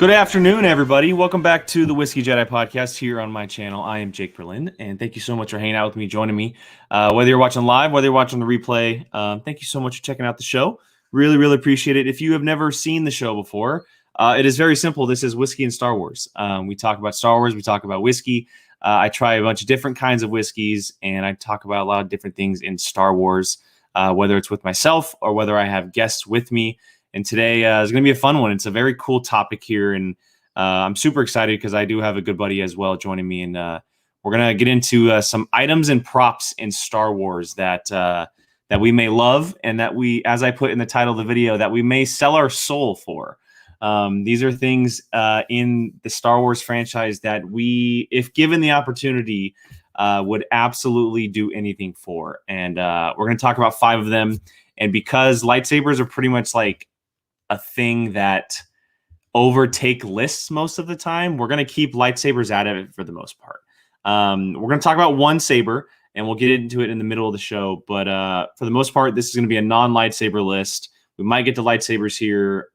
Good afternoon, everybody. Welcome back to the Whiskey Jedi podcast here on my channel. I am Jake Berlin, and thank you so much for hanging out with me, joining me. Whether you're watching live, whether you're watching the replay, thank you so much for checking out the show. Really, really appreciate it. If you have never seen the show before, it is very simple. This is Whiskey and Star Wars. We talk about Star Wars. We talk about whiskey. I try a bunch of different kinds of whiskeys, and I talk about a lot of different things in Star Wars, whether it's with myself or whether I have guests with me. And today is going to be a fun one. It's a very cool topic here, and I'm super excited because I do have a good buddy as well joining me, and we're going to get into some items and props in Star Wars that we may love, and that we, as I put in the title of the video, that we may sell our soul for. These are things in the Star Wars franchise that we, if given the opportunity, would absolutely do anything for. And we're going to talk about 5 of them. And because lightsabers are pretty much like a thing that overtake lists most of the time, we're going to keep lightsabers out of it for the most part. We're going to talk about one saber, and we'll get into it in the middle of the show. But for the most part, this is going to be a non-lightsaber list. We might get to lightsabers here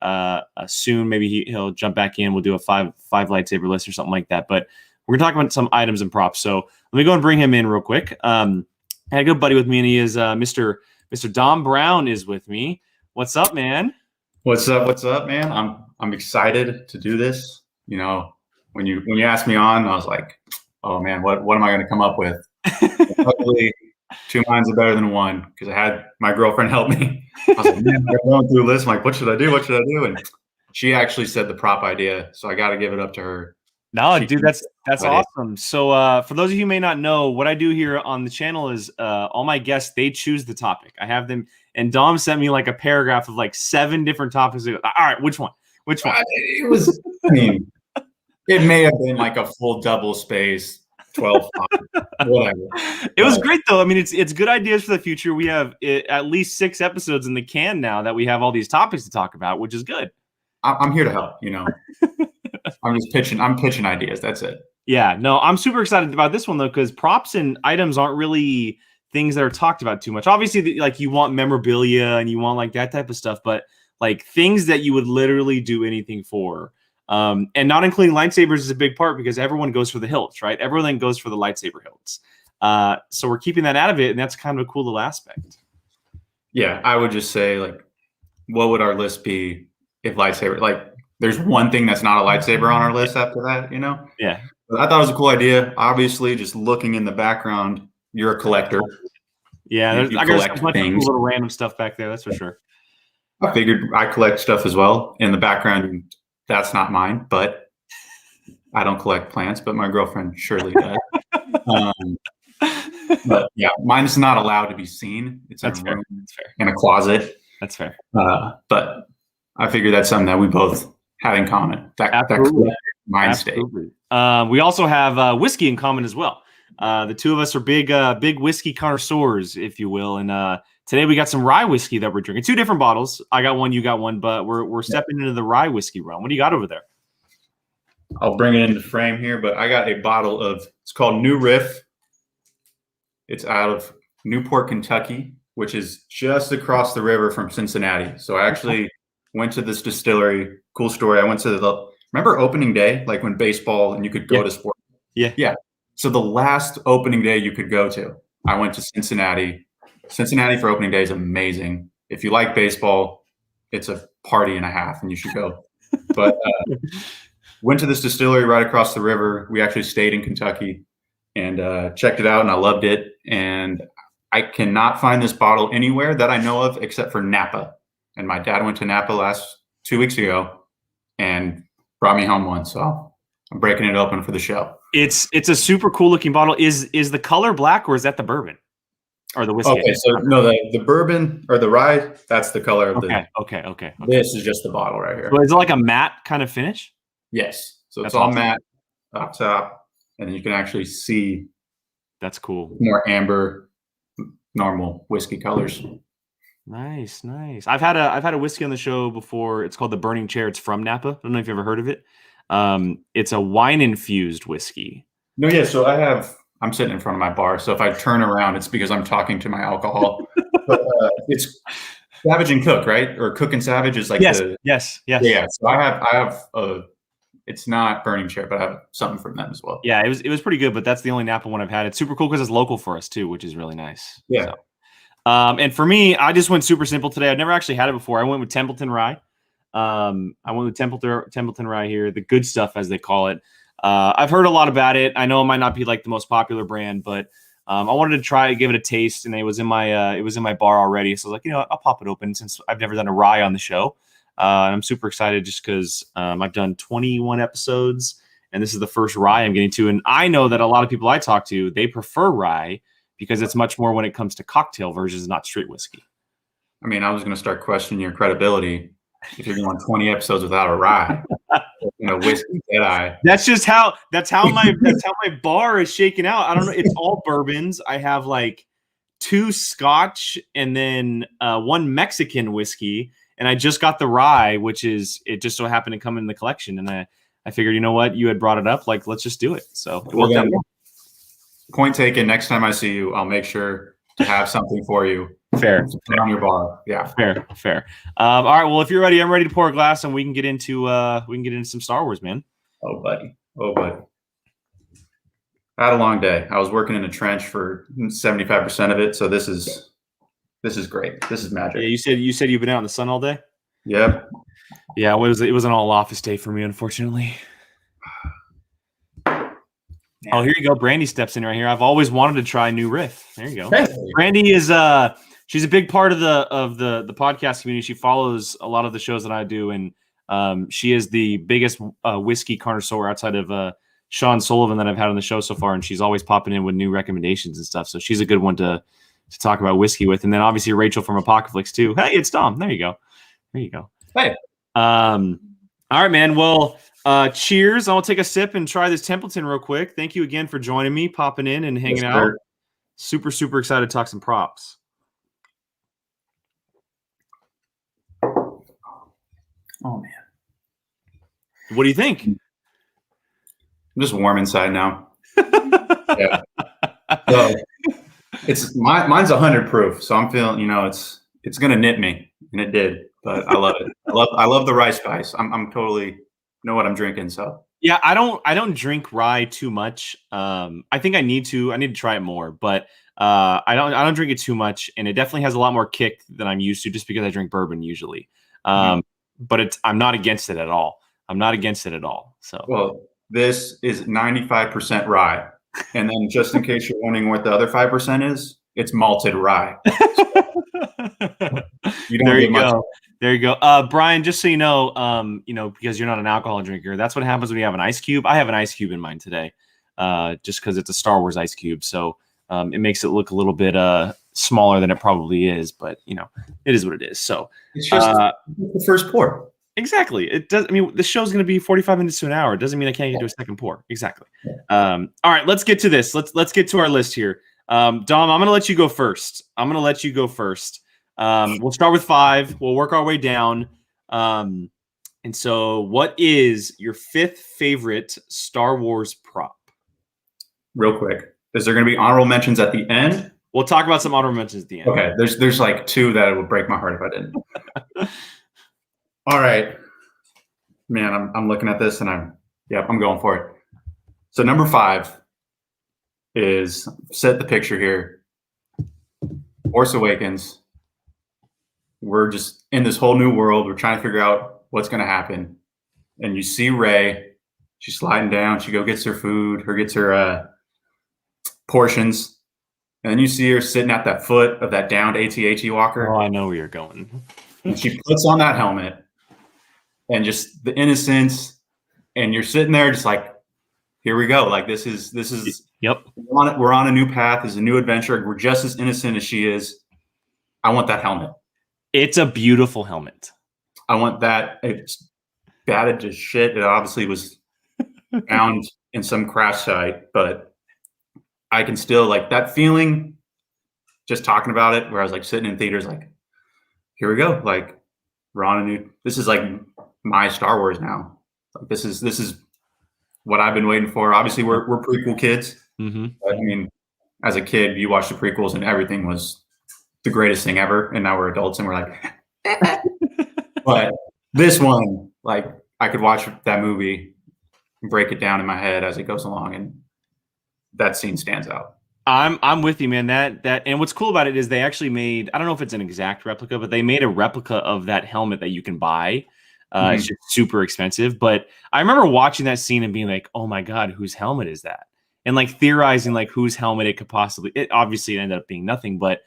soon. Maybe he'll jump back in. We'll do a five lightsaber list or something like that. But we're going to talk about some items and props. So let me go and bring him in real quick. I had a good buddy with me, and he is Mr. Dom Brown is with me. What's up, man? What's up, man? I'm excited to do this. You know, when you asked me on, I was like, oh man, what am I going to come up with? Luckily, 2 minds are better than 1, because I had my girlfriend help me. I was like, man, I'm going through a list. I'm like, what should I do? What should I do? And she actually said the prop idea, so I got to give it up to her. No, dude, that's awesome. So for those of you who may not know, what I do here on the channel is all my guests, they choose the topic. I have them, and Dom sent me like a paragraph of like 7 different topics. All right, which one? Which one? It was, I mean, it may have been like a full double space, 12 whatever. It was great though. I mean, it's good ideas for the future. We have at least 6 episodes in the can now that we have all these topics to talk about, which is good. I'm here to help, you know. I'm pitching ideas. That's it. Yeah, no, I'm super excited about this one though, because props and items aren't really things that are talked about too much. Obviously, like you want memorabilia and you want like that type of stuff, but like things that you would literally do anything for. And not including lightsabers is a big part, because everyone goes for the hilts, right? Everyone goes for the lightsaber hilts. So we're keeping that out of it, and that's kind of a cool little aspect. Yeah, I would just say, like, what would our list be if lightsaber, like, there's one thing that's not a lightsaber on our list after that, you know? Yeah. But I thought it was a cool idea. Obviously, just looking in the background, you're a collector. Yeah, you I got a bunch of cool little random stuff back there, that's for sure. I figured I collect stuff as well. In the background, that's not mine, but I don't collect plants, but my girlfriend surely does. But yeah, mine's not allowed to be seen. It's in a room, in a closet. That's fair. But I figure that's something that we both have in common. That mind state. We also have whiskey in common as well. The two of us are big whiskey connoisseurs, if you will. And today we got some rye whiskey that we're drinking. 2 different bottles. I got one, you got one, but we're stepping into the rye whiskey realm. What do you got over there? I'll bring it into frame here, but I got a bottle of, it's called New Riff. It's out of Newport, Kentucky, which is just across the river from Cincinnati. So I actually went to this distillery. Cool story. I went to remember opening day, like when baseball and you could go to sport? Yeah. So the last opening day you could go to, I went to Cincinnati. Cincinnati for opening day is amazing. If you like baseball, it's a party and a half, and you should go. But went to this distillery right across the river. We actually stayed in Kentucky and checked it out, and I loved it. And I cannot find this bottle anywhere that I know of except for Napa. And my dad went to Napa 2 weeks ago and brought me home one. So I'm breaking it open for the show. It's a super cool looking bottle. Is the color black, or is that the bourbon or the whiskey? Okay, so no, the bourbon or the rye, that's the color of okay. This is just the bottle right here. So is it like a matte kind of finish? Yes. So That's it's all awesome. matte up top, and then you can actually see That's cool. more amber, normal whiskey colors. Nice. I've had a whiskey on the show before. It's called the Burning Chair. It's from Napa. I don't know if you've ever heard of it. It's a wine infused whiskey. No, yeah. So I'm sitting in front of my bar. So if I turn around, it's because I'm talking to my alcohol. But it's Savage and Cook, right? Or Cook and Savage is like yes. Yeah. So I have a It's not Burning Chair, but I have something from them as well. Yeah, it was pretty good, but that's the only Napa one I've had. It's super cool because it's local for us too, which is really nice. Yeah. So. And for me, I just went super simple today. I've never actually had it before. I went with Templeton Rye. I went with Templeton Rye here, the good stuff as they call it. I've heard a lot about it. I know it might not be like the most popular brand, but I wanted to give it a taste, and it was in my bar already. So I was like, I'll pop it open since I've never done a rye on the show. And I'm super excited just because I've done 21 episodes, and this is the first rye I'm getting to. And I know that a lot of people I talk to, they prefer rye because it's much more when it comes to cocktail versions, not straight whiskey. I mean, I was going to start questioning your credibility if you're going 20 episodes without a rye. Whiskey Jedi. That's how my bar is shaking out. I don't know. It's all bourbons. I have like 2 Scotch and then 1 Mexican whiskey, and I just got the rye, which is it just so happened to come in the collection, and I figured, you know what, you had brought it up, like let's just do it. So it worked out. Point taken. Next time I see you, I'll make sure to have something for you. Fair. Put on your bar. Yeah. Fair. All right. Well, if you're ready, I'm ready to pour a glass, and we can get into some Star Wars, man. Oh, buddy. I had a long day. I was working in a trench for 75% of it, so this is great. This is magic. Yeah, you said you've been out in the sun all day. Yep. Yeah, it was an all office day for me, unfortunately. Oh, here you go. Brandy steps in right here. I've always wanted to try New Riff. There you go. Hey. Brandy is she's a big part of the podcast community. She follows a lot of the shows that I do, and she is the biggest whiskey connoisseur outside of Sean Sullivan that I've had on the show so far, and she's always popping in with new recommendations and stuff. So she's a good one to talk about whiskey with. And then obviously Rachel from Apocalypse too. Hey, it's Tom. There you go. Hey. All right, man. Well, cheers. I'll take a sip and try this Templeton real quick. Thank you again for joining me, popping in and hanging out. Super, super excited to talk some props. Oh, man. What do you think? I'm just warm inside now. Yeah. So mine's 100 proof, so I'm feeling, it's gonna nip me, and it did, but I love it. I love the rye spice. I'm totally know what I'm drinking. So yeah, I don't drink rye too much. I think I need to try it more, but I don't drink it too much, and it definitely has a lot more kick than I'm used to just because I drink bourbon usually. But I'm not against it at all. So well, this is 95% rye. And then just in case you're wondering what the other 5% is, it's malted rye. There you go. Brian, just so you know, because you're not an alcohol drinker, that's what happens when you have an ice cube. I have an ice cube in mine today, just because it's a Star Wars ice cube. So it makes it look a little bit smaller than it probably is, but it is what it is. So it's just the first pour. Exactly. It does. I mean, the show's going to be 45 minutes to an hour. It doesn't mean I can't get to a second pour. Exactly. All right, let's get to this. Let's get to our list here. Dom, I'm going to let you go first. We'll start with 5. We'll work our way down. And so what is your 5th favorite Star Wars prop? Real quick. Is there going to be honorable mentions at the end? We'll talk about some honorable mentions at the end. Okay. There's like 2 that would break my heart if I didn't. All right, man, I'm looking at this and I'm going for it. So number 5 is, set the picture here. Force Awakens. We're just in this whole new world. We're trying to figure out what's going to happen. And you see Rey, she's sliding down. She gets her food, gets her portions. And then you see her sitting at that foot of that downed AT-AT walker. Oh, I know where you're going. And she puts on that helmet. And just the innocence, and you're sitting there just like, here we go. Like this is yep. We're on a new path. It's a new adventure. We're just as innocent as she is. I want that helmet. It's a beautiful helmet. I want that. It's battered to shit. It obviously was found in some crash site, but I can still like that feeling just talking about it, where I was like sitting in theaters like, here we go. Like we're on a new, this is like my Star Wars now. Like this is what I've been waiting for. Obviously we're prequel kids. Mm-hmm. I mean, as a kid, you watch the prequels and everything was the greatest thing ever. And now we're adults and we're like, but this one, like I could watch that movie break it down in my head as it goes along, and that scene stands out. I'm with you, man. That and what's cool about it is they actually made, I don't know if it's an exact replica, but they made a replica of that helmet that you can buy. It's just super expensive. But I remember watching that scene and being like, oh my God, whose helmet is that? And like theorizing like whose helmet it could possibly, it obviously ended up being nothing, but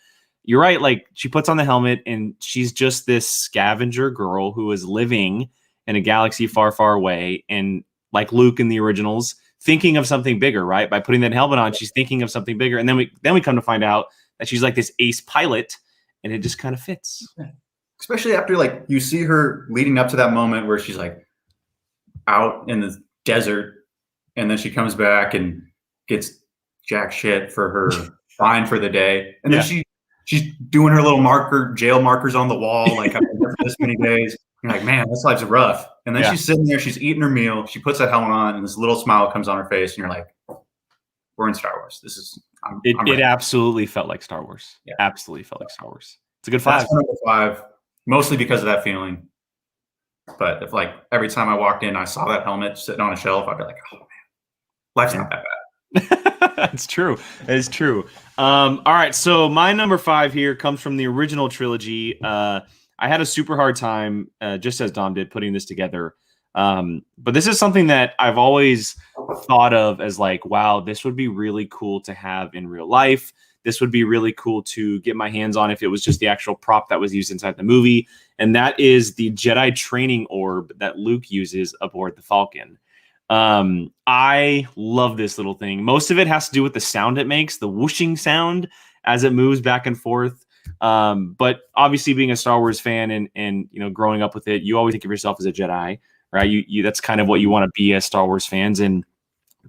you're right. Like she puts on the helmet and she's just this scavenger girl who is living in a galaxy far, far away. And like Luke in the originals, thinking of something bigger, right? By putting that helmet on, she's thinking of something bigger. And then we come to find out that she's like this ace pilot, and it just kind of fits. Especially after like you see her leading up to that moment where she's like out in the desert, and then she comes back and gets jack shit for her fine for the day. And then she's doing her little jail markers on the wall, like I've been there for this many days. You're like, man, this life's rough. And then she's sitting there, she's eating her meal, she puts that helmet on, and this little smile comes on her face, and you're like, we're in Star Wars. This is it absolutely felt like Star Wars. Yeah. Absolutely felt like Star Wars. It's a good 5. That's number 5, mostly because of that feeling. But if like every time I walked in, I saw that helmet sitting on a shelf, I'd be like, oh man, life's not that bad. That's true. That is true. All right. So my number 5 here comes from the original trilogy. I had a super hard time, just as Dom did, putting this together. But this is something that I've always thought of as like, wow, this would be really cool to have in real life. This would be really cool to get my hands on if it was just the actual prop that was used inside the movie. And that is the Jedi training orb that Luke uses aboard the Falcon. I love this little thing. Most of it has to do with the sound it makes, the whooshing sound as it moves back and forth. But obviously being a Star Wars fan and you know, growing up with it, you always think of yourself as a Jedi, right? You that's kind of what you want to be as Star Wars fans, and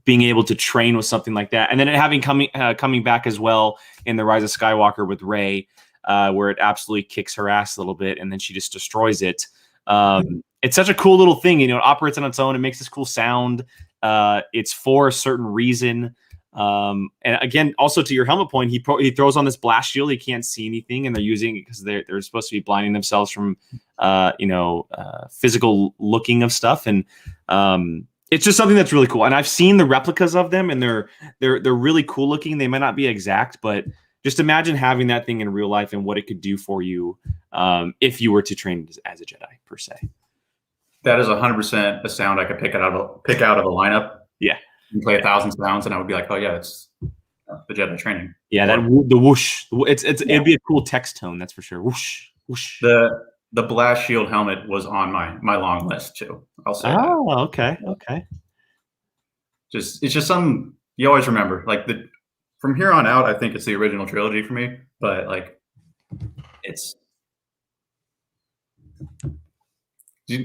being able to train with something like that. And then it having coming back as well in The Rise of Skywalker with Rey, where it absolutely kicks her ass a little bit and then she just destroys it. It's such a cool little thing, you know, it operates on its own. It makes this cool sound. It's for a certain reason. And again, also to your helmet point, he throws on this blast shield. He can't see anything, and they're using it because they're supposed to be blinding themselves from, physical looking of stuff. And, it's just something that's really cool. And I've seen the replicas of them, and they're really cool looking. They might not be exact, but just imagine having that thing in real life and what it could do for you, if you were to train as a Jedi per se. That is 100% a sound I could pick out of a lineup. Yeah. And play 1,000 sounds, and I would be like, oh yeah, it's the Jedi training. Yeah, the whoosh. It'd be a cool text tone, that's for sure. Whoosh, whoosh. The blast shield helmet was on my long list too. I'll say. Oh, that. Okay. It's just something you always remember. Like from here on out, I think it's the original trilogy for me. But like, it's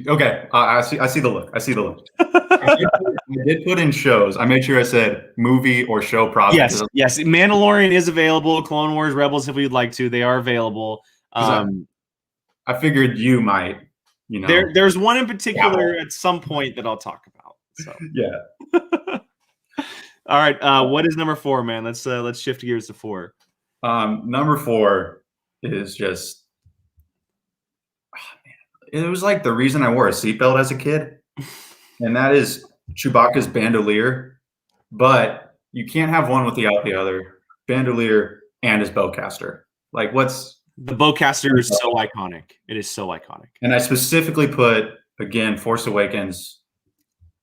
okay. I see the look. I did put in shows. I made sure I said movie or show props. Yes. Mandalorian is available. Clone Wars, Rebels, if we'd like to, they are available. I figured you might. You know, there's one in particular at some point that I'll talk about. So yeah. All right. What is number 4, man? Let's shift gears to 4. Number 4 is just. It was like the reason I wore a seatbelt as a kid, and that is Chewbacca's bandolier. But you can't have one without the other. Bandolier and his bowcaster. Like, what's the bowcaster is so iconic. It is so iconic. And I specifically put, again, Force Awakens,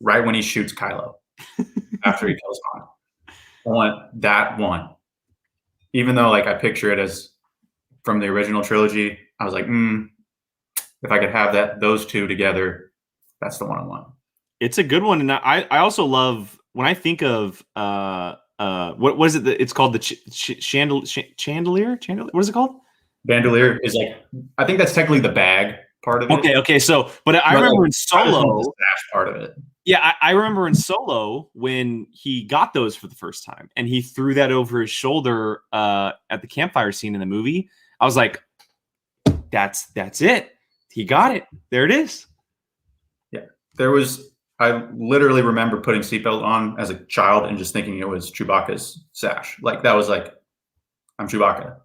right when he shoots Kylo after he kills Han. I want that one. Even though, like, I picture it as from the original trilogy, I was like, if I could have those two together, that's the one I want. It's a good one, and I also love when I think of what is it? It's called the chandelier. What is it called? Bandolier is like, I think that's technically the bag part of it. Okay. So, but I remember in Solo, the stash part of it. Yeah, I remember in Solo when he got those for the first time and he threw that over his shoulder at the campfire scene in the movie. I was like, that's it. He got it. There it is. Yeah. I literally remember putting seatbelt on as a child and just thinking it was Chewbacca's sash. Like, that was like, I'm Chewbacca.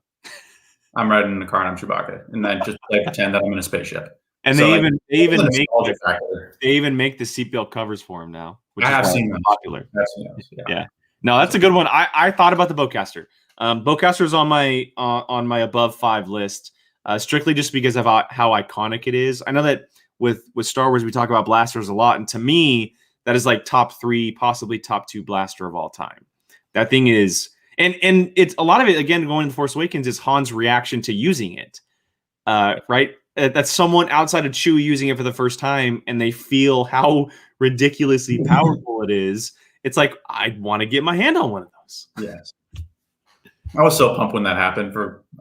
I'm riding in the car and I'm Chewbacca. And then just pretend that I'm in a spaceship. And they even make the seatbelt covers for him now. which I is have why seen it's those. popular. I've seen those, yeah. Yeah. No, that's a good one. I thought about the bowcaster. Bowcaster's on my above 5 list, strictly just because of how iconic it is. I know that with Star Wars we talk about blasters a lot, and to me that is like top 3, possibly top 2 blaster of all time. That thing is, and it's a lot of it again going to Force Awakens is Han's reaction to using it. Right? That's someone outside of Chewie using it for the first time, and they feel how ridiculously powerful it is. It's like, I want to get my hand on one of those. Yes. I was so pumped when that happened.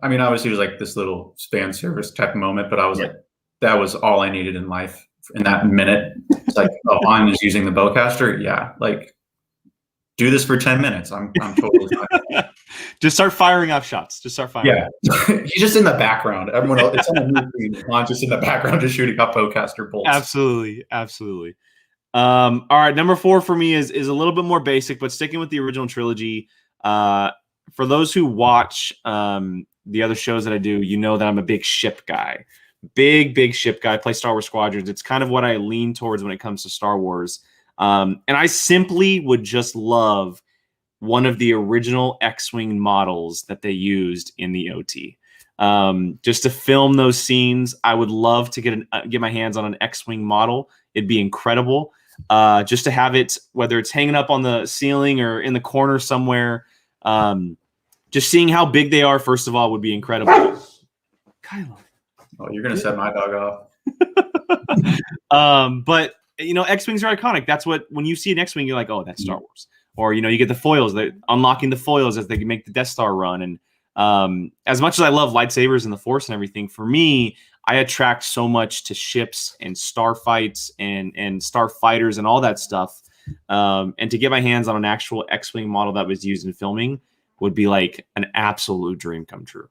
Obviously, it was like this little fan service type of moment, but I was like, that was all I needed in life in that minute. It's like, oh, Han is using the bowcaster. Yeah, like, do this for 10 minutes. I'm totally fine. Just start firing off shots. Just start firing. Yeah, he's just in the background. Everyone else, it's on the new screen. Han's just in the background, just shooting up bowcaster bolts. Absolutely. All right, number 4 for me is a little bit more basic, but sticking with the original trilogy. For those who watch the other shows that I do, you know that I'm a big ship guy. Big ship guy. I play Star Wars Squadrons. It's kind of what I lean towards when it comes to Star Wars. And I simply would just love one of the original X-Wing models that they used in the OT. Just to film those scenes, I would love to get my hands on an X-Wing model. It'd be incredible. Just to have it, whether it's hanging up on the ceiling or in the corner somewhere. Just seeing how big they are, first of all, would be incredible. Kylo. Oh, you're gonna set my dog off. But X-Wings are iconic. That's what, when you see an X-Wing, you're like, oh, that's Star Wars. Or you get the foils, they're unlocking the foils as they make the Death Star run. And as much as I love lightsabers and the Force and everything, for me, I attract so much to ships and starfights and starfighters and all that stuff. And to get my hands on an actual X-Wing model that was used in filming would be like an absolute dream come true.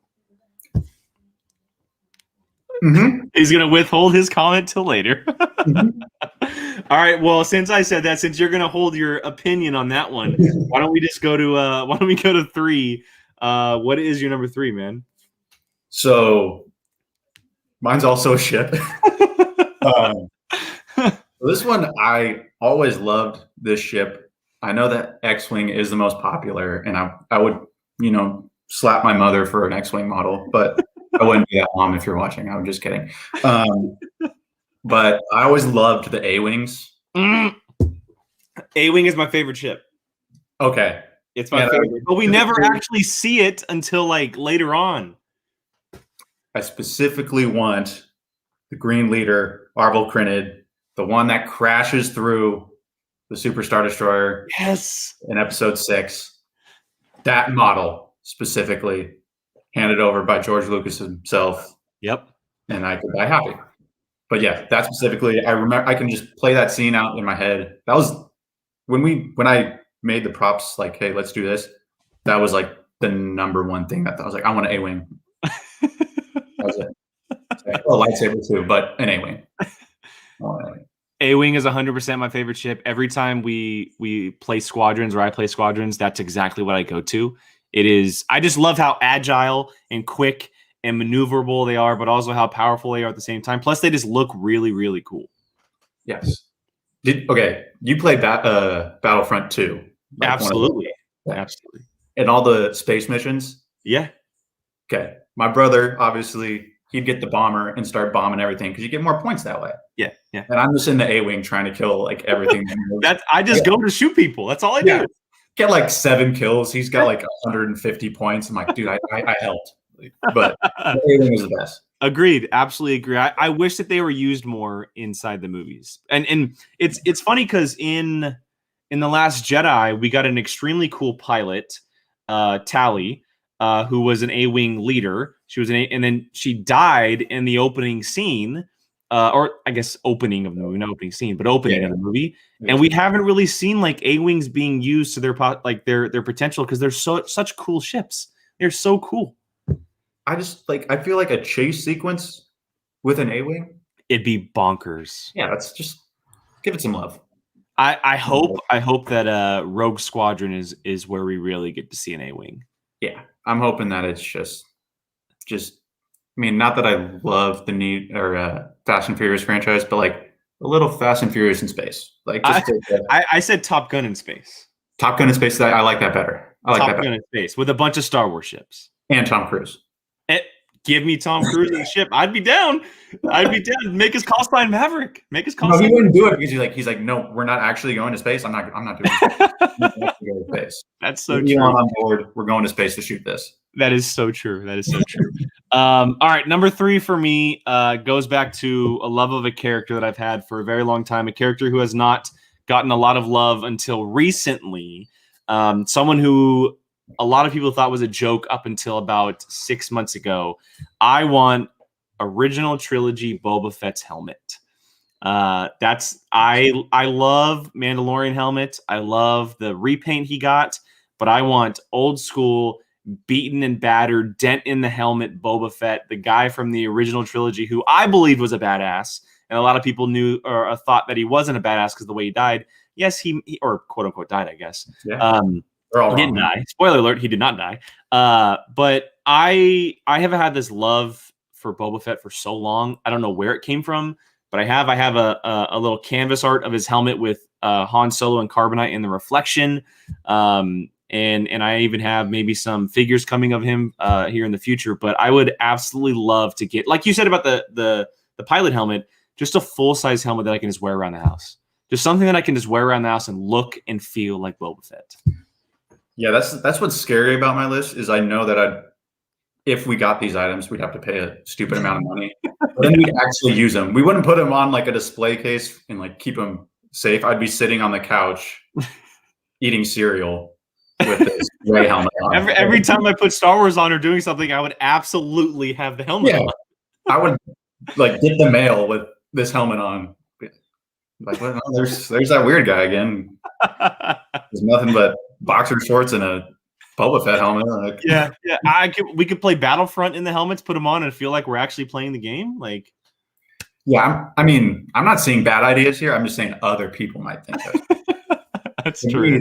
Mm-hmm. He's going to withhold his comment till later. Mm-hmm. All right. Well, since I said that, since you're going to hold your opinion on that one, why don't we go to 3? What is your number 3, man? So mine's also a ship. This one, I always loved this ship. I know that X-Wing is the most popular, and I would, slap my mother for an X-Wing model, but I wouldn't be that mom if you're watching. I'm just kidding. But I always loved the A-Wings. A-Wing is my favorite ship. Okay. It's my favorite. But we never actually see it until like later on. I specifically want the Green Leader, Arvel Crinid, the one that crashes through the Super Star Destroyer. Yes. In Episode 6. That model specifically, handed over by George Lucas himself. Yep. And I could die happy. But yeah, that specifically, I remember, I can just play that scene out in my head. That was when I made the props, like, hey, let's do this. That was like the number one thing that I was like, I want an A-Wing. That was it. Like, a lightsaber too, but an A-Wing. A-Wing is 100% my favorite ship. Every time we play Squadrons, or I play Squadrons, that's exactly what I go to. It is. I just love how agile and quick and maneuverable they are, but also how powerful they are at the same time. Plus, they just look really, really cool. Yes. You played Battlefront 2. Like absolutely. Absolutely. And all the space missions? Yeah. Okay. My brother, obviously, he'd get the bomber and start bombing everything because you get more points that way. Yeah. Yeah. And I'm just in the A-Wing trying to kill like everything. I just go to shoot people. That's all I do. Get like 7 kills. He's got like 150 points. I'm like, dude, I helped. But A-Wing is the best. Agreed. Absolutely agree. I wish that they were used more inside the movies. And it's funny because in The Last Jedi, we got an extremely cool pilot, Tally, who was an A-Wing leader. She was and then she died in the opening scene, or I guess opening of the movie, not opening scene, but opening of the movie. Yeah. And we haven't really seen like A-Wings being used to their potential because they're such cool ships. They're so cool. I feel like a chase sequence with an A-Wing. It'd be bonkers. Yeah, let's just give it some love. I hope that Rogue Squadron is where we really get to see an A-Wing. Yeah, I'm hoping that it's just. I mean, not that I love the Fast and Furious franchise, but like A little Fast and Furious in space. Like just I said Top Gun in space. Top Gun in space. I like that better. I like Top that Gun better. in space with a bunch of Star Wars ships. And Tom Cruise. Give me Tom Cruise in the ship. I'd be down. I'd be down. Make his call sign Maverick. Make his call No, sign. he wouldn't do it because he's like, no, we're not actually going to space. I'm not doing space. That's so Elon true. On board. We're going to space to shoot this. That is so true. That is so true. All right, number 3 for me goes back to a love of a character that I've had for a very long time. A character who has not gotten a lot of love until recently. Someone who a lot of people thought was a joke up until about 6 months ago. I want original trilogy Boba Fett's helmet. I love Mandalorian helmet. I love the repaint he got, but I want old school, beaten and battered, dent in the helmet Boba Fett, the guy from the original trilogy who I believed was a badass, and a lot of people knew or thought that he wasn't a badass because the way he died. Yes, he or quote unquote died, I guess. Yeah. He didn't die. Spoiler alert, he did not die. But I have had this love for Boba Fett for so long. I don't know where it came from, but I have a little canvas art of his helmet with Han Solo and Carbonite in the reflection. And I even have maybe some figures coming of him here in the future. But I would absolutely love to get, like you said about the pilot helmet, just a full-size helmet that I can just wear around the house. Just something that I can just wear around the house and look and feel like Boba Fett. Yeah, that's what's scary about my list is I know that if we got these items, we'd have to pay a stupid amount of money. But then we'd actually use them. We wouldn't put them on like a display case and like keep them safe. I'd be sitting on the couch eating cereal with this gray helmet on. Every time I put Star Wars on or doing something, I would absolutely have the helmet on. I would like get the mail with this helmet on. Like, well, there's that weird guy again. There's nothing but boxer shorts and a Boba Fett helmet. Like, yeah. We could play Battlefront in the helmets, put them on, and feel like we're actually playing the game. Like, yeah, I'm not seeing bad ideas here. I'm just saying other people might think that. That's true.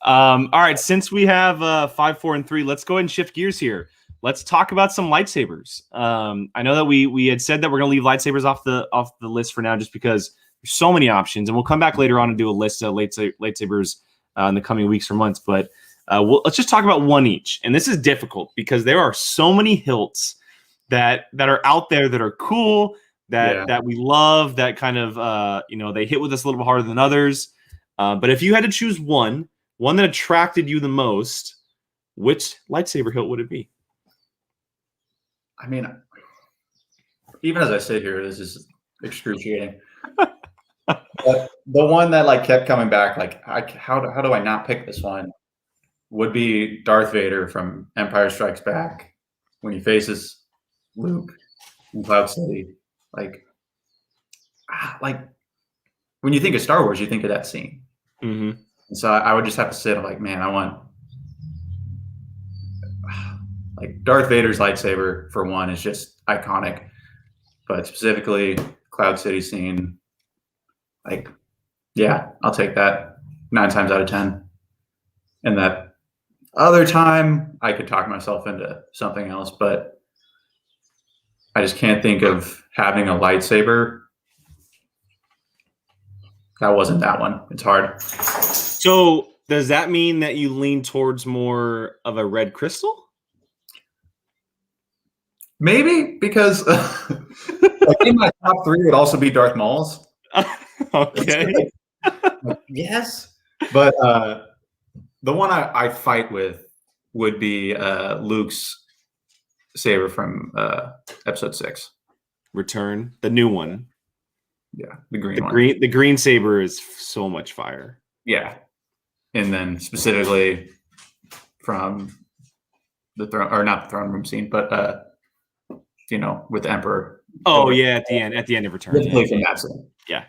All right, since we have 5, 4, and 3, let's go ahead and shift gears here. Let's talk about some lightsabers. I know that we had said that we're going to leave lightsabers off the list for now, just because there's so many options, and we'll come back later on and do a list of lightsabers in the coming weeks or months. But let's just talk about one each. And this is difficult because there are so many hilts that are out there that are cool, that we love, that kind of they hit with us a little bit harder than others. But if you had to choose one that attracted you the most, which lightsaber hilt would it be? I mean, even as I sit here, this is excruciating. But the one that like kept coming back, like how do I not pick this one? Would be Darth Vader from Empire Strikes Back when he faces Luke in Cloud City. Like when you think of Star Wars, you think of that scene. Mm-hmm. And so I would just have to sit. I'm like, man, I want like Darth Vader's lightsaber for one is just iconic, but specifically Cloud City scene. Like, yeah, I'll take that 9 times out of 10. And that other time, I could talk myself into something else, but I just can't think of having a lightsaber. That wasn't that one. It's hard. So does that mean that you lean towards more of a red crystal? Maybe because like in my top 3 would also be Darth Maul's. Okay. Yes. But the one I fight with would be Luke's saber from episode 6. Return, the new one. Yeah, the green one. The green saber is so much fire. Yeah. And then specifically from the throne, or not the throne room scene, but with the Emperor. Oh yeah, at the end of Return. From that scene. Yeah.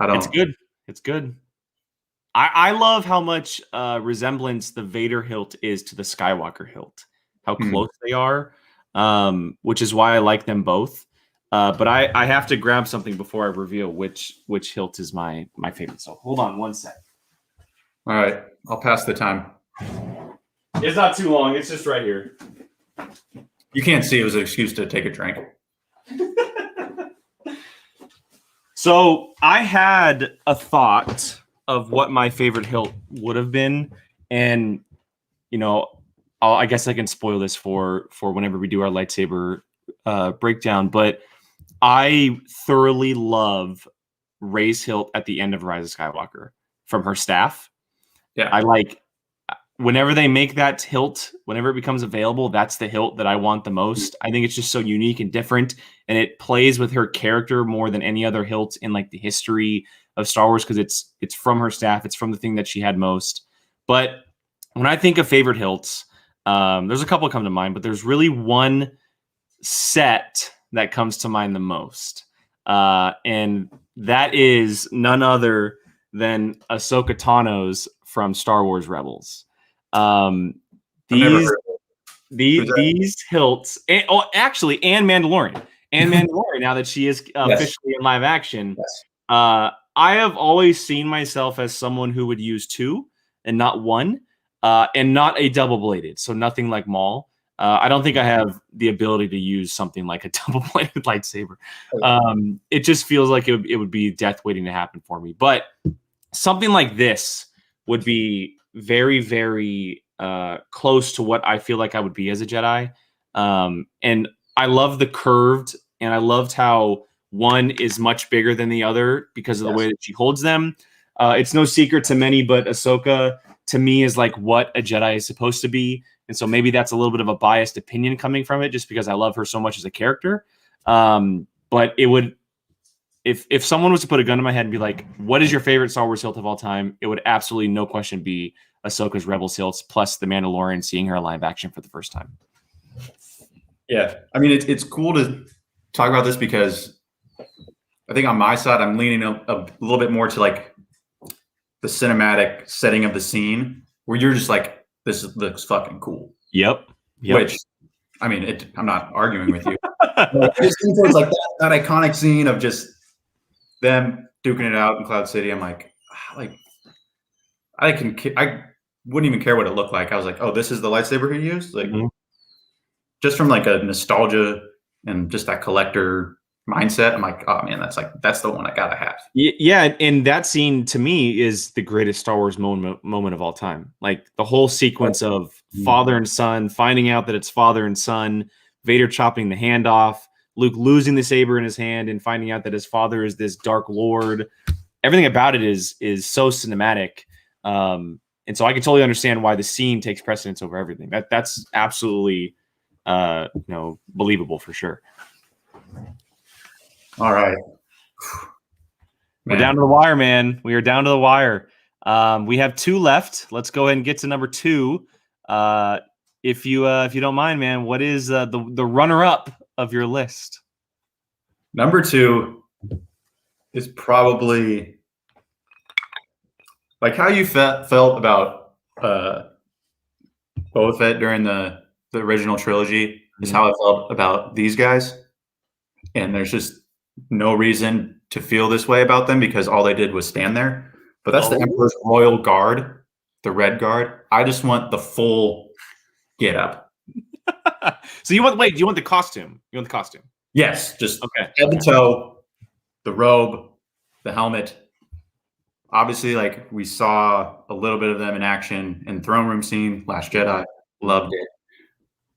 It's good. It's good. I love how much resemblance the Vader hilt is to the Skywalker hilt. How close they are, which is why I like them both. But I have to grab something before I reveal which hilt is my favorite. So hold on one sec. All right, I'll pass the time. It's not too long. It's just right here. You can't see. It was an excuse to take a drink. So I had a thought of what my favorite hilt would have been, and I guess I can spoil this for whenever we do our lightsaber breakdown. But I thoroughly love Rey's hilt at the end of Rise of Skywalker from her staff. Yeah. I like whenever they make that hilt, whenever it becomes available, that's the hilt that I want the most. I think it's just so unique and different, and it plays with her character more than any other hilt in like the history of Star Wars because it's from her staff, it's from the thing that she had most. But when I think of favorite hilts, there's a couple come to mind, but there's really one set that comes to mind the most, and that is none other than Ahsoka Tano's from Star Wars Rebels. These hilts, and Mandalorian, now that she is officially in live action. Yes. I have always seen myself as someone who would use two and not one, and not a double bladed, so nothing like Maul. I don't think I have the ability to use something like a double bladed lightsaber. It just feels like it would be death waiting to happen for me. But something like this would be very, very close to what I feel like I would be as a Jedi. And I love the curved, and I loved how one is much bigger than the other because of the way that she holds them. It's no secret to many, but Ahsoka to me is like what a Jedi is supposed to be. And so maybe that's a little bit of a biased opinion coming from it just because I love her so much as a character. But it would, if someone was to put a gun to my head and be like, what is your favorite Star Wars hilt of all time? It would absolutely, no question, be Ahsoka's Rebels hilts plus the Mandalorian, seeing her live action for the first time. Yeah. I mean, it's cool to talk about this because I think on my side, I'm leaning a little bit more to like the cinematic setting of the scene where you're just like, this looks fucking cool. Yep. Which, I mean, I'm not arguing with you. But I just think it's like that iconic scene of just them duking it out in Cloud City. I'm like I wouldn't even care what it looked like. I was like, oh, this is the lightsaber he used? Like, just from like a nostalgia and just that collector mindset, I'm like, oh man, that's the one I gotta have. Yeah, and that scene to me is the greatest Star Wars moment of all time. Like the whole sequence of father and son finding out that it's father and son, Vader chopping the hand off, Luke losing the saber in his hand and finding out that his father is this dark lord. Everything about it is so cinematic. And so I can totally understand why the scene takes precedence over everything. That's absolutely believable for sure. All right. We're down to the wire, man. We are down to the wire. We have two left. Let's go ahead and get to number two. If you don't mind, man, what is the runner-up of your list? Number two is probably like how you felt about Boba Fett during the original trilogy is how I felt about these guys. And there's just no reason to feel this way about them because all they did was stand there. But that's the Emperor's Royal Guard, the Red Guard. I just want the full get up. So do you want the costume? You want the costume? Yes, just head to toe, the robe, the helmet. Obviously, like we saw a little bit of them in action in the throne room scene, Last Jedi, loved it.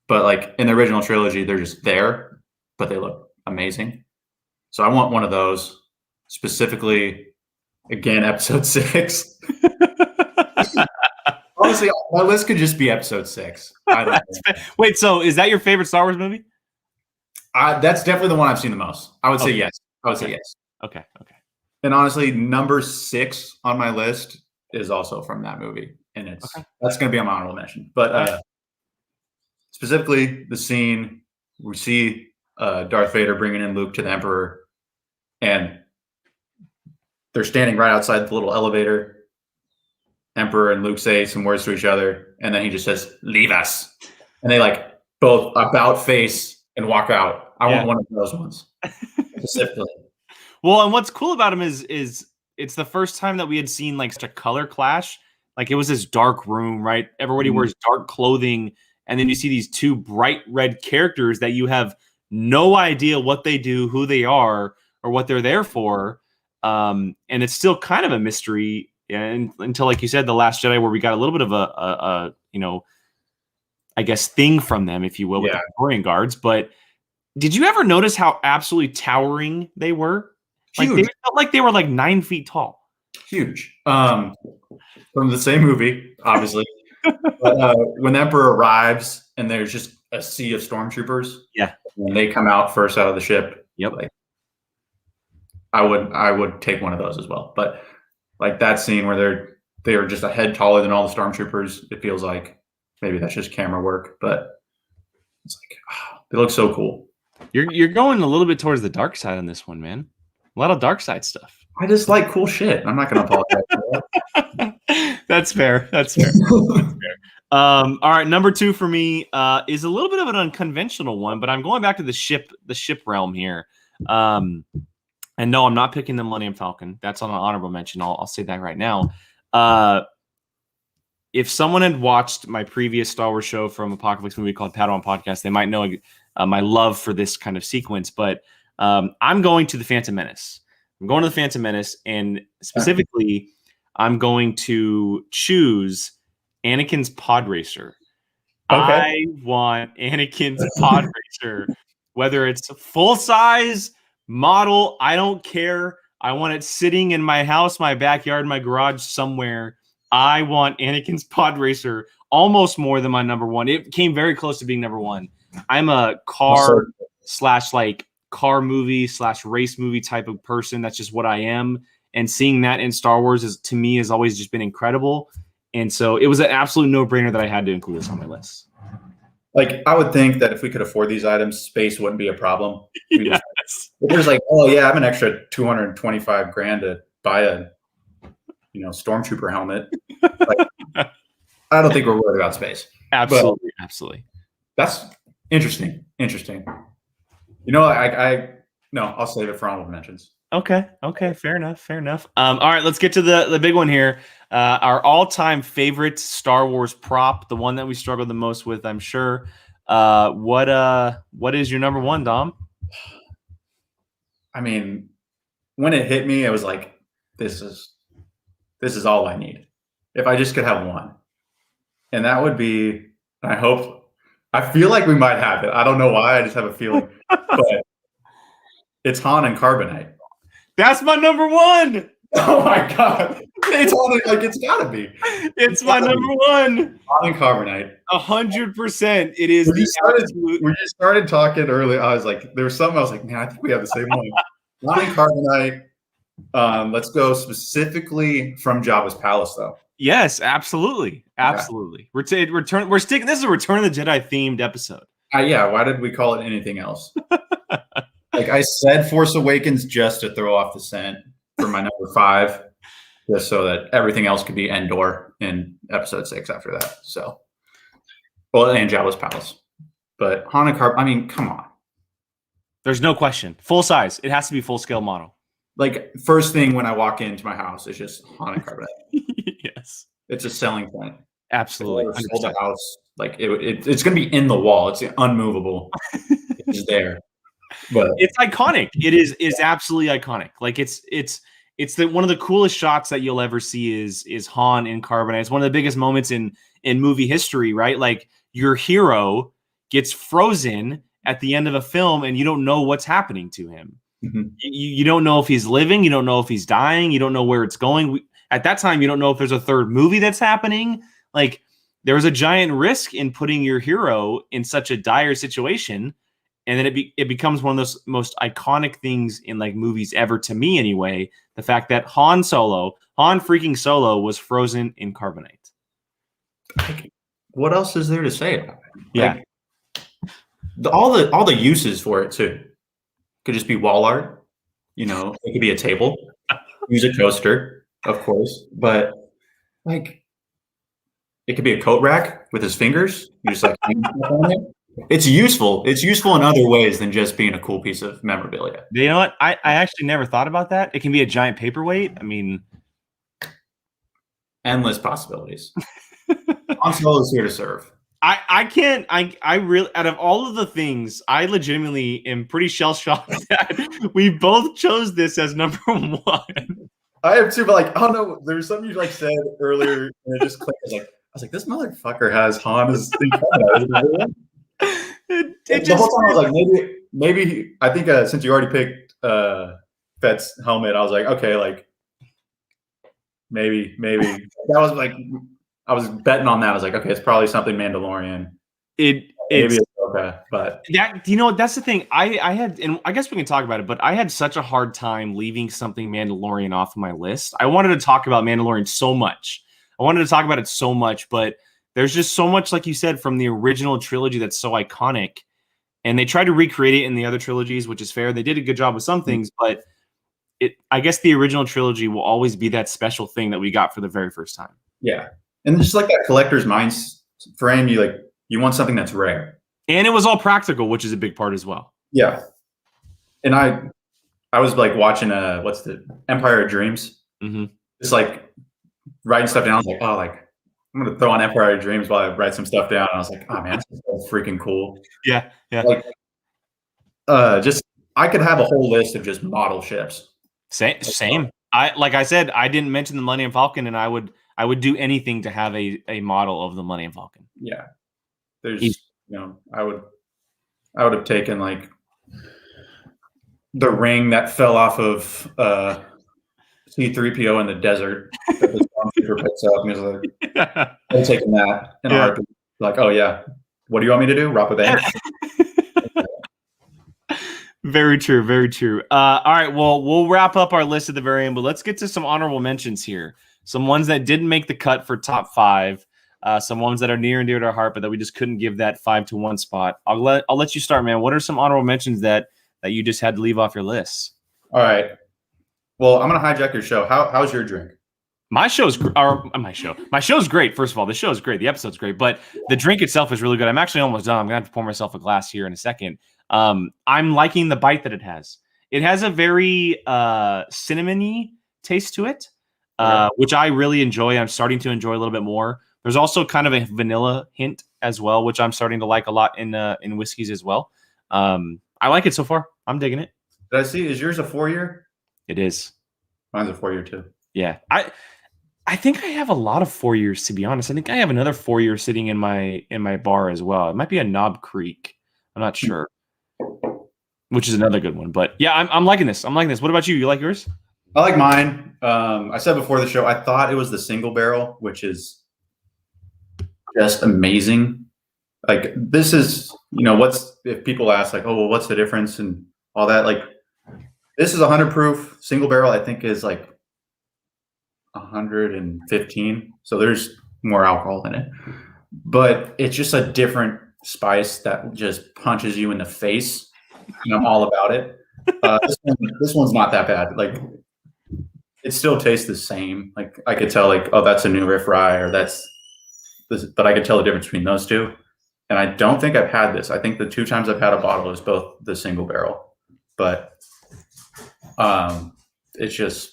But like in the original trilogy, they're just there, but they look amazing. So I want one of those, specifically, again, episode 6. Honestly, my list could just be episode 6. Wait, so is that your favorite Star Wars movie? That's definitely the one I've seen the most. I would say yes. I would say yes. Okay. And honestly, number 6 on my list is also from that movie. And that's going to be on my honorable mention. But specifically, the scene we see Darth Vader bringing in Luke to the Emperor, and they're standing right outside the little elevator. Emperor and Luke say some words to each other, and then he just says, "Leave us," and they like both about face and walk out. I want one of those ones specifically. Well, and what's cool about him is it's the first time that we had seen like such a color clash. Like it was this dark room, right? Everybody wears dark clothing, and then you see these two bright red characters that you have no idea what they do, who they are, or what they're there for. and it's still kind of a mystery until, like you said, The Last Jedi, where we got a little bit of a I guess thing from them, if you will, with the Praetorian Guards. But did you ever notice how absolutely towering they were? Huge. Like, they felt like they were like 9 feet tall. Huge. From the same movie, obviously. But when the Emperor arrives and there's just a sea of stormtroopers, and they come out first out of the ship, like, I would take one of those as well. But like that scene where they are just a head taller than all the stormtroopers, it feels like maybe that's just camera work, but it's like, oh, they look so cool. You're going a little bit towards the dark side on this one, man. A lot of dark side stuff. I just like cool shit. I'm not going to apologize for that. That's fair. That's fair. That's fair. All right, number 2 for me is a little bit of an unconventional one, but I'm going back to the ship realm here. And no, I'm not picking the Millennium Falcon. That's on an honorable mention. I'll say that right now. If someone had watched my previous Star Wars show from Apocalypse Movie called Padawan Podcast, they might know my love for this kind of sequence. But I'm going to the Phantom Menace. I'm going to the Phantom Menace, and specifically, I'm going to choose Anakin's pod racer. Okay. I want Anakin's pod racer, whether it's full size, model, I don't care. I want it sitting in my house, my backyard, my garage, somewhere. I want Anakin's pod racer almost more than my number 1. It came very close to being number 1. I'm a car / like car movie / race movie type of person. That's just what I am. And seeing that in Star Wars to me has always just been incredible. And so it was an absolute no-brainer that I had to include this on my list. Like, I would think that if we could afford these items, space wouldn't be a problem. Yes. If there's like, oh yeah, I have an extra $225,000 to buy a, stormtrooper helmet. Like, I don't think we're worried about space. Absolutely, absolutely. That's interesting. Interesting. I'll save it for honorable mentions. Okay. Fair enough. All right, let's get to the big one here. Our all-time favorite Star Wars prop, the one that we struggled the most with, I'm sure. What is your number 1, Dom? I mean, when it hit me, I was like, this is all I need. If I just could have one. And that would be, I feel like we might have it. I don't know why, I just have a feeling. But it's Han and Carbonite. That's my number 1. Oh my god! It's all like it's gotta be. It's my number 1. Han and Carbonite. 100%. It is. When you started talking earlier, I was like, there was something I was like, man, I think we have the same one. Han and Carbonite. Let's go specifically from Jabba's palace, though. Yes, absolutely. We're sticking. This is a Return of the Jedi themed episode. Yeah. Why did we call it anything else? Like I said, Force Awakens just to throw off the scent for my number 5, just so that everything else could be Endor in episode 6 after that. So, and Jabba's palace, but Han and I mean, come on. There's no question. Full size. It has to be full scale model. Like first thing when I walk into my house, it's just Han and Carbonite. Yes, it's a selling point. Absolutely. Sold the house, like it's going to be in the wall. It's unmovable. It's there. But it's iconic. It is absolutely iconic. Like it's one of the coolest shots that you'll ever see is Han in Carbonite. It's one of the biggest moments in movie history, right? Like your hero gets frozen at the end of a film and you don't know what's happening to him. Mm-hmm. You don't know if he's living. You don't know if he's dying. You don't know where it's going. At that time, you don't know if there's a third movie that's happening. Like there's a giant risk in putting your hero in such a dire situation. And then it becomes one of those most iconic things in like movies ever, to me anyway. The fact that Han freaking Solo was frozen in Carbonite. Like, what else is there to say about it? Yeah, like, all the uses for it too. Could just be wall art. It could be a table. Use a coaster, of course, but like it could be a coat rack with his fingers. You just like hang stuff on it. It's useful. It's useful in other ways than just being a cool piece of memorabilia. You know what? I actually never thought about that. It can be a giant paperweight. I mean, endless possibilities. Han Solo is here to serve. I can't. I really, out of all of the things, I legitimately am pretty shell shocked that we both chose this as number one. I have too, but like, I don't know. There was something you like said earlier, and it just clicked. I was like, this motherfucker has Han as the It the whole just time I was like, maybe. I think since you already picked Fett's helmet, I was like, okay, like maybe that was like I was betting on that. I was like, okay, it's probably something Mandalorian. Maybe it's okay, but that, you know, that's the thing. I had, and I guess we can talk about it, but I had such a hard time leaving something Mandalorian off of my list. I wanted to talk about Mandalorian so much. I wanted to talk about it so much, but there's just so much, like you said, from the original trilogy that's so iconic. And they tried to recreate it in the other trilogies, which is fair. They did a good job with some things, but I guess the original trilogy will always be that special thing that we got for the very first time. yeah, and just like that collector's mind frame, you want something that's rare, and it was all practical, which is a big part as well. Yeah, and I was like watching what's the Empire of Dreams, just like writing stuff down. I was like, oh, like I'm gonna throw on Empire of Dreams while I write some stuff down. And I was like, oh man, this is so freaking cool. Yeah. Like, just I could have a whole list of just model ships. Same. Like I said, I didn't mention the Millennium Falcon, and I would do anything to have a model of the Millennium Falcon. Yeah, there's I would have taken like the ring that fell off of C-3PO in the desert that the stormtrooper picks up, and he's like, I'm taking that in a heartbeat. Like, oh yeah, what do you want me to do? Rob a bank? Very true. Very true. All right. Well, we'll wrap up our list at the very end, but let's get to some honorable mentions here. Some ones that didn't make the cut for top 5. Some ones that are near and dear to our heart, but that we just couldn't give that 5-1 spot. I'll let you start, man. What are some honorable mentions that you just had to leave off your list? All right. Well, I'm gonna hijack your show. How's your drink? My show's great. First of all, the show is great. The episode's great, but the drink itself is really good. I'm actually almost done. I'm gonna have to pour myself a glass here in a second. I'm liking the bite that it has. It has a very cinnamony taste to it, which I really enjoy. I'm starting to enjoy a little bit more. There's also kind of a vanilla hint as well, which I'm starting to like a lot in whiskeys as well. I like it so far. I'm digging it. Did I see? Is yours a 4-year? It is. Mine's a 4-year too. Yeah, I think I have a lot of 4 years, to be honest. I think I have another 4 years sitting in my bar as well. It might be a Knob Creek. I'm not sure. Which is another good one. But yeah, I'm liking this. I'm liking this. What about you? You like yours? I like mine. I said before the show, I thought it was the single barrel, which is just amazing. Like, this is, if people ask like, oh, well, what's the difference and all that? Like, this is 100 proof. Single barrel, I think, is like 115. So there's more alcohol in it. But it's just a different spice that just punches you in the face. And I'm all about it. This one's not that bad. Like, it still tastes the same. Like, I could tell, like, oh, that's a New Riff Rye, or that's this, but I could tell the difference between those two. And I don't think I've had this. I think the 2 times I've had a bottle is both the single barrel. But it's just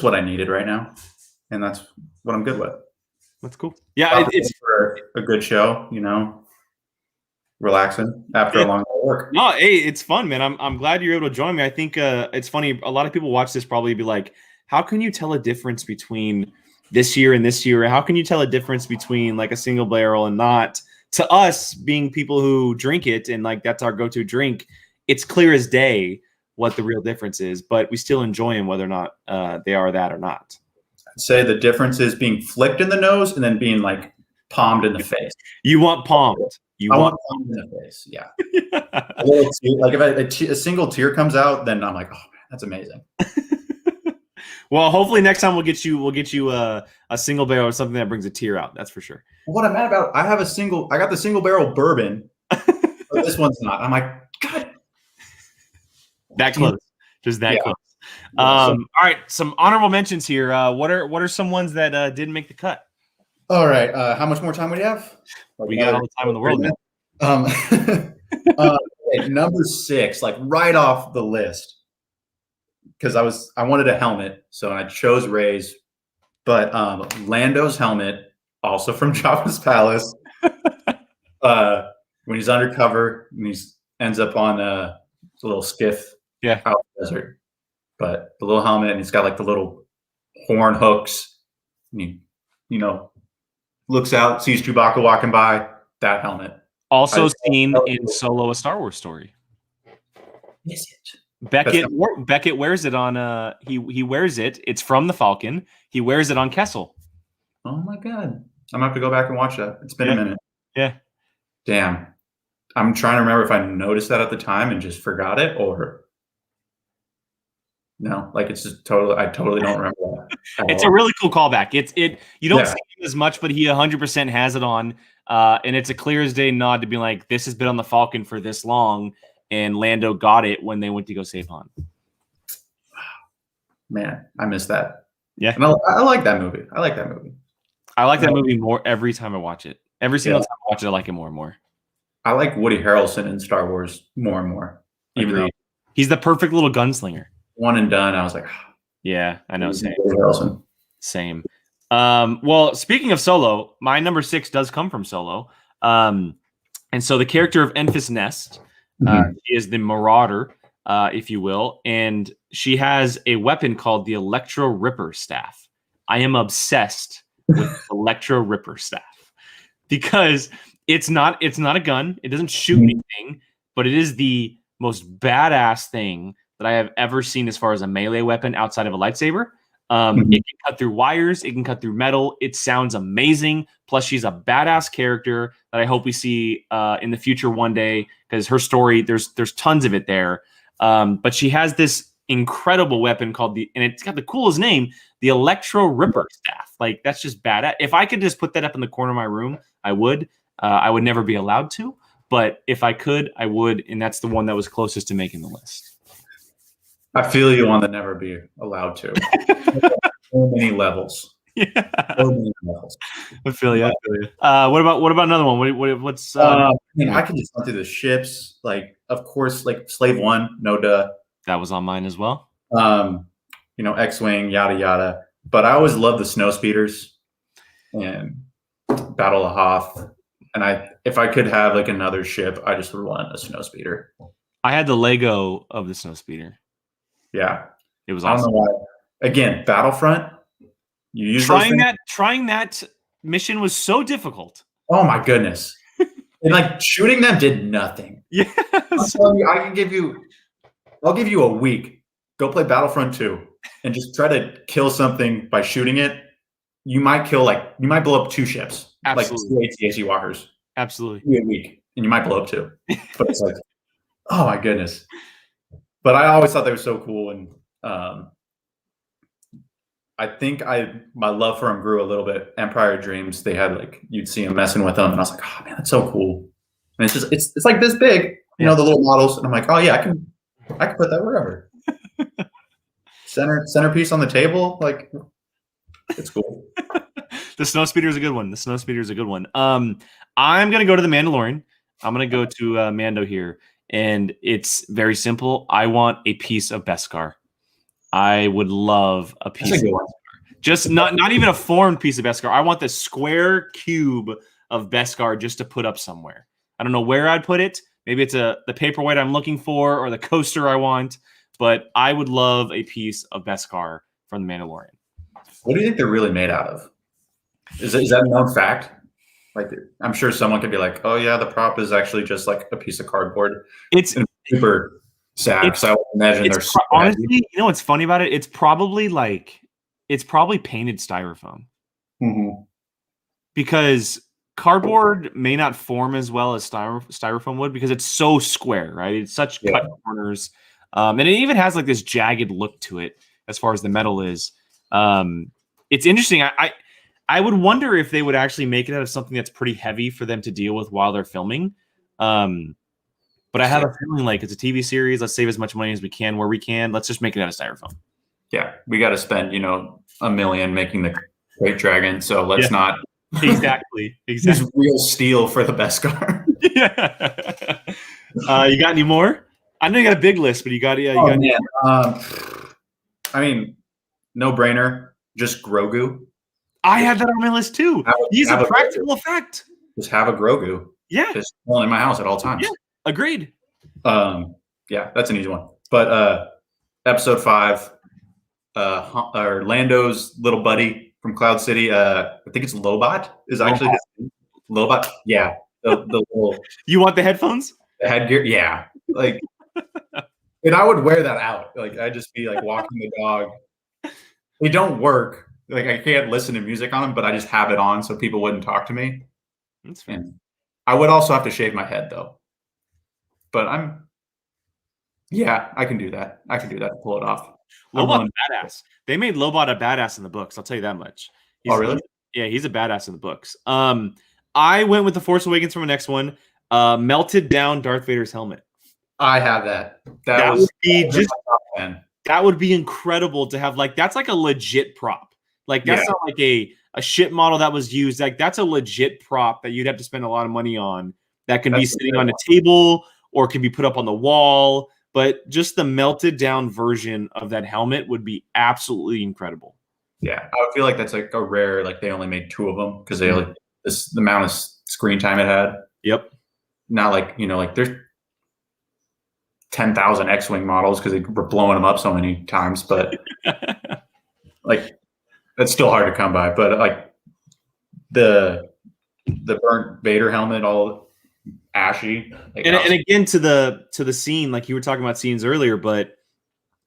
what I needed right now, and that's what I'm good with. That's cool. Yeah, it's for a good show, relaxing after a long day of work. No, hey, it's fun, man. I'm glad you're able to join me. I think it's funny. A lot of people watch this probably be like, how can you tell a difference between this year and this year? How can you tell a difference between like a single barrel and not? To us, being people who drink it and like that's our go-to drink, it's clear as day what the real difference is, but we still enjoy them whether or not they are that or not. I'd say the difference is being flicked in the nose and then being like palmed in the face. You want palmed. I want palmed in the face. Yeah. A little tear, like if a single tear comes out, then I'm like, oh man, that's amazing. Well, hopefully next time we'll get you a single barrel or something that brings a tear out. That's for sure. What I'm mad about, I got the single barrel bourbon, but this one's not. I'm like, God. That close. Just that close. All right. Some honorable mentions here. What are some ones that didn't make the cut? All right. How much more time would you have? We got all the time in the world, man. Number 6, like right off the list, because I wanted a helmet, so I chose Rey's, but Lando's helmet, also from Jabba's palace, when he's undercover and he ends up on a little skiff Yeah. out in the desert. But the little helmet, and he's got like the little horn hooks. And he, looks out, sees Chewbacca walking by. That helmet. Also seen in Solo: A Star Wars Story. Is it? Beckett wears it on. He wears it. It's from the Falcon. He wears it on Kessel. Oh my god! I'm gonna have to go back and watch that. It's been a minute. Yeah. Damn. I'm trying to remember if I noticed that at the time and just forgot it, or no. Like it's just totally. I totally don't remember that. It's a really cool callback. You don't see him as much, but he 100% has it on. And it's a clear as day nod to be like, this has been on the Falcon for this long, and Lando got it when they went to go save Han. Man, I miss that. Yeah, and I like that movie. I like that movie more every time I watch it. Every single time I watch it, I like it more and more. I like Woody Harrelson in Star Wars more and more. Even though he's the perfect little gunslinger. One and done. I was like, yeah, I know. Same. Well, speaking of Solo, my number 6 does come from Solo. And so the character of Enfys Nest is the Marauder, if you will, and she has a weapon called the Electro Ripper Staff. I am obsessed with Electro Ripper Staff because it's not a gun. It doesn't shoot anything, but it is the most badass thing that I have ever seen as far as a melee weapon outside of a lightsaber. It can cut through wires. It can cut through metal. It sounds amazing. Plus, she's a badass character that I hope we see in the future one day because her story, there's tons of it there. But she has this incredible weapon called and it's got the coolest name, the Electro Ripper Staff. Like, that's just badass. If I could just put that up in the corner of my room, I would. I would never be allowed to. But if I could, I would. And that's the one that was closest to making the list. I feel you on the never be allowed to. So many levels. Yeah. So many levels. I feel you. What about another one? What's I can just run through the ships. Like, of course, like Slave One, no duh. That was on mine as well. X-Wing, yada yada. But I always loved the snow speeders and Battle of Hoth. And if I could have like another ship, I just would want a snow speeder. I had the Lego of the snow speeder. Yeah, it was awesome. I don't know why. Again, Battlefront. You use trying that mission was so difficult. Oh my goodness! And like shooting them did nothing. Yes. I'm telling you, I'll give you a week. Go play Battlefront 2 and just try to kill something by shooting it. You might blow up 2 ships. Absolutely. Like 2 AT-AT walkers. Absolutely. Give you a week and you might blow up 2. But it's like, oh my goodness. But I always thought they were so cool, and I think my love for them grew a little bit. Empire Dreams, they had you'd see them messing with them, and I was like, oh man, that's so cool. And it's like this big, the little models, and I'm like, oh yeah, I can put that wherever. Centerpiece on the table, like it's cool. The snow speeder is a good one. I'm gonna go to the Mandalorian. I'm gonna go to Mando here. And it's very simple. I want a piece of Beskar. I would love a piece of Beskar. Just not even a formed piece of Beskar. I want the square cube of Beskar just to put up somewhere. I don't know where I'd put it. Maybe it's the paperweight I'm looking for or the coaster I want. But I would love a piece of Beskar from the Mandalorian. What do you think they're really made out of? Is that a known fact? Like, I'm sure someone could be like, "Oh yeah, the prop is actually just like a piece of cardboard." It's super sad. So I would imagine they're honestly, you know what's funny about it? It's probably painted styrofoam. Mm-hmm. Because cardboard may not form as well as styrofoam would because it's so square, right? It's such cut corners, and it even has like this jagged look to it as far as the metal is. It's interesting. I would wonder if they would actually make it out of something that's pretty heavy for them to deal with while they're filming. But I have a feeling like it's a TV series. Let's save as much money as we can where we can. Let's just make it out of styrofoam. Yeah, we got to spend, $1 million making the Great Dragon. So let's not exactly use real steel for the Beskar. Yeah. You got any more? I know you got a big list, but you got any more? I mean, no brainer. Just Grogu. I had that on my list too. He's a practical effect. Just have a Grogu. Yeah. Just in my house at all times. Yeah. Agreed. Yeah, that's an easy one. But episode 5, or Lando's little buddy from Cloud City, I think it's Lobot is actually his name. Lobot. Yeah. The little You want the headphones? headgear. Yeah. Like, and I would wear that out. Like, I'd just be like walking the dog. They don't work. Like, I can't listen to music on them, but I just have it on so people wouldn't talk to me. That's fair. And I would also have to shave my head though. But I can do that. I can do that to pull it off. Lobot's badass. They made Lobot a badass in the books. I'll tell you that much. Oh, really? He's a badass in the books. I went with The Force Awakens for my next one. Melted down Darth Vader's helmet. I have that. That would be incredible to have. Like, that's like a legit prop. Like, that's not like a ship model that was used. Like, that's a legit prop that you'd have to spend a lot of money on. That can be sitting on a table or can be put up on the wall. But just the melted down version of that helmet would be absolutely incredible. Yeah, I would feel like that's like a rare. Like, they only made 2 of them because they like the amount of screen time it had. Yep. Not like, like there's 10,000 X-wing models because they were blowing them up so many times, but like that's still hard to come by. But like the burnt Vader helmet, all ashy. Like, and again, to the scene, like you were talking about scenes earlier, but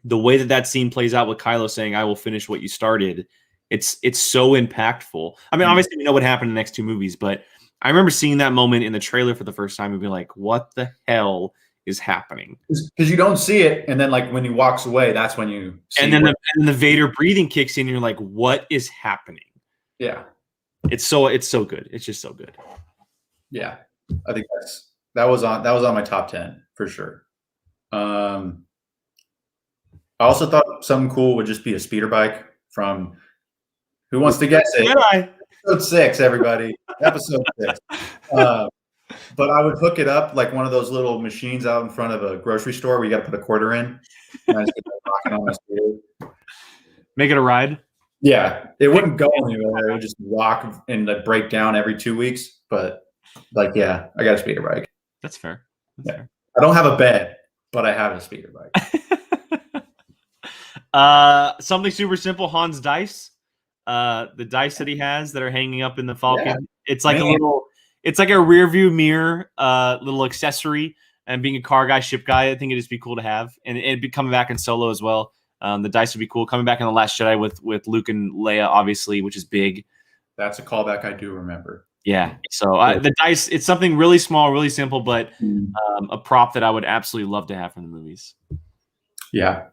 the way that scene plays out with Kylo saying, "I will finish what you started," it's so impactful. I mean, obviously we know what happened in the next 2 movies, but I remember seeing that moment in the trailer for the first time and being like, "What the hell is happening?" Because you don't see it, and then like when he walks away, that's when you see. And then the Vader breathing kicks in, and you're like, "What is happening?" Yeah, it's so good. It's just so good. Yeah, I think that was on my top 10 for sure. I also thought something cool would just be a speeder bike from Who Wants to Guess It? Jedi. Episode 6, everybody. Episode 6. But I would hook it up like one of those little machines out in front of a grocery store where you got to put a quarter in. And I just get rocking on my speeder. Make it a ride. Yeah, it wouldn't go anywhere. It would just walk and like break down every 2 weeks. But like, yeah, I got a speeder bike. That's fair. Fair. I don't have a bed, but I have a speeder bike. Something super simple. Han's dice. The dice that he has that are hanging up in the Falcon. Yeah. It's like it's like a rear view mirror, little accessory. And being a car guy, ship guy, I think it'd just be cool to have. And it'd be coming back in Solo as well. The dice would be cool. Coming back in The Last Jedi with Luke and Leia, obviously, which is big. That's a callback I do remember. Yeah. So the dice, it's something really small, really simple, but a prop that I would absolutely love to have from the movies. Yeah.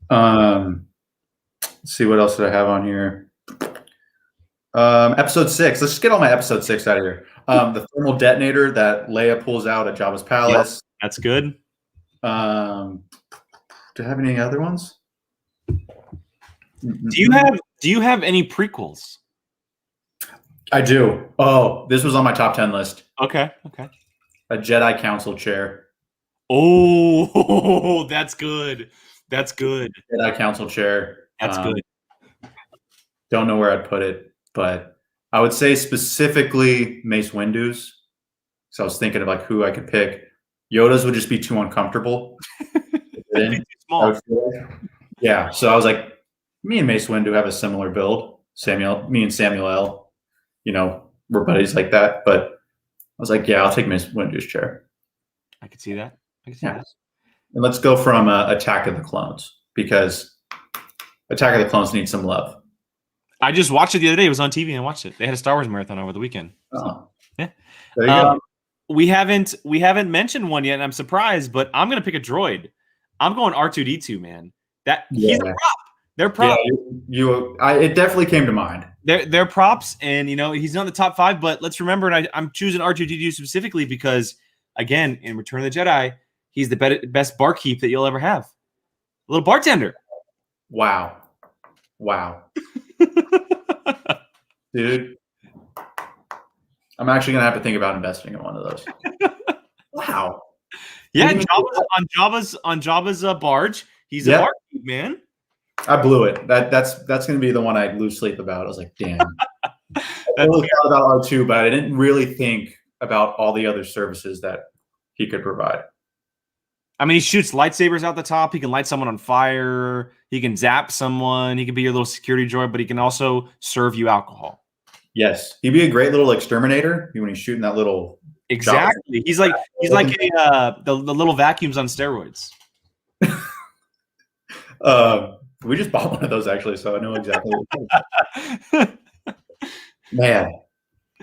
Let's see, what else did I have on here? Episode 6. Let's just get all my episode 6 out of here. The thermal detonator that Leia pulls out at Jabba's palace. Yep, that's good. Do I have any other ones? Do you have any prequels? I do. Oh, this was on my top 10 list. Okay. A Jedi Council chair. Oh, that's good. That's good. Jedi Council chair. That's good. Don't know where I'd put it, but I would say specifically Mace Windu's. So I was thinking of like who I could pick. Yoda's would just be too uncomfortable. Too small. Yeah. So I was like, me and Mace Windu have a similar build. Me and Samuel L. We're buddies like that. But I was like, yeah, I'll take Mace Windu's chair. I could see that. And let's go from Attack of the Clones, because Attack of the Clones needs some love. I just watched it the other day. It was on TV and I watched it. They had a Star Wars marathon over the weekend. Oh. Yeah. There you go. We haven't mentioned one yet, and I'm surprised, but I'm gonna pick a droid. I'm going R2D2, man. He's a prop. They're props. Yeah, it definitely came to mind. They're props, and he's not in the top 5, but let's remember, and I'm choosing R2D2 specifically because, again, in Return of the Jedi, he's the best barkeep that you'll ever have. A little bartender. Wow. Dude, I'm actually gonna have to think about investing in one of those. Wow. Yeah, on Jabba's barge, he's a barkeep, man. I blew it. That's gonna be the one I lose sleep about. I was like, damn. I really thought about R2, but I didn't really think about all the other services that he could provide. I mean, he shoots lightsabers out the top. He can light someone on fire. He can zap someone. He can be your little security droid, but he can also serve you alcohol. Yes, he'd be a great little exterminator when he's shooting that little. Exactly. He's like the little vacuums on steroids. We just bought one of those actually, so I know exactly. Man,